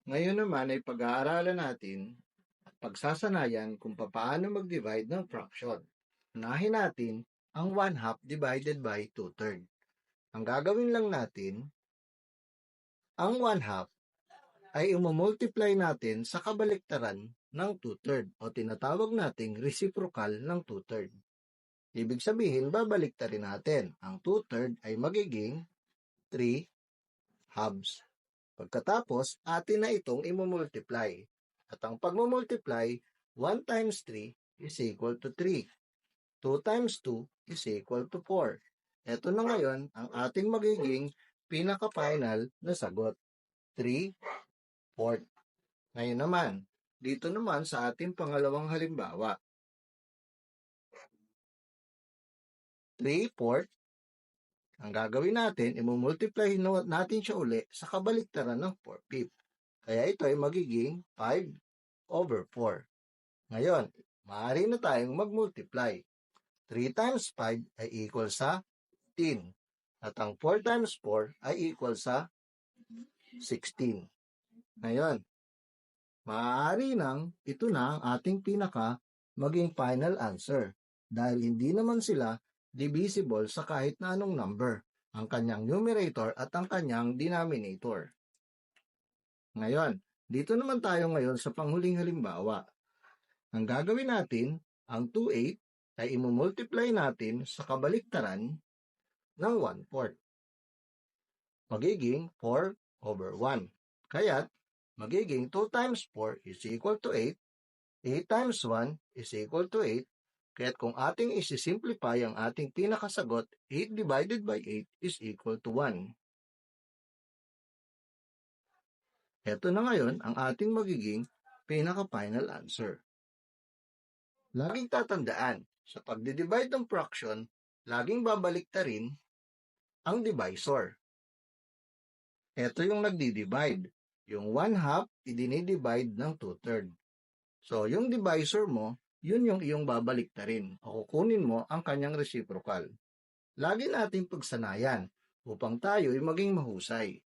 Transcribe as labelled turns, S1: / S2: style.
S1: Ngayon naman ay pag-aaralan natin at pagsasanayan kung paano mag-divide ng fraction. Unahin natin ang 1/2 divided by 2/3. Ang gagawin lang natin, ang 1/2 ay imumultiply natin sa kabaliktaran ng 2/3 o tinatawag nating reciprocal ng 2/3. Ibig sabihin, babaliktarin natin. Ang 2/3 ay magiging 3/2. Pagkatapos, atin na itong imumultiply. At ang pagmumultiply, 1 times 3 is equal to 3. 2 times 2 is equal to 4. Ito na ngayon ang ating magiging pinaka-final na sagot. 3/4. Ngayon naman, dito naman sa ating pangalawang halimbawa. 3/4. Ang gagawin natin, imumultiply natin siya uli sa kabaliktaran ng 4/5. Kaya ito ay magiging 5/4. Ngayon, maaari na tayong mag-multiply. 3 times 5 ay equal sa 10. At ang 4 times 4 ay equal sa 16. Ngayon, maaari nang ito na ang ating maging final answer dahil hindi naman sila divisible sa kahit na anong number, ang kanyang numerator at ang kanyang denominator. Ngayon, dito naman tayo ngayon sa panghuling halimbawa. Ang gagawin natin, ang 2/8 ay imumultiply natin sa kabaliktaran ng 1/4. Magiging 4/1. Kaya't magiging 2 times 4 is equal to 8. 8 times 1 is equal to 8. Kaya't kung ating isi-simplify ang ating pinakasagot, 8 divided by 8 is equal to 1. Ito na ngayon ang ating magiging pinaka-final answer. Laging tatandaan, sa pagdidivide ng fraction, laging babaliktarin ang divisor. Ito yung nagdi-divide. Yung 1/2, idinidivide ng 2/3. So, yung divisor mo, yun yung iyong babaliktarin o kukunin mo ang kanyang reciprocal. Lagi nating pagsanayan upang tayo ay maging mahusay.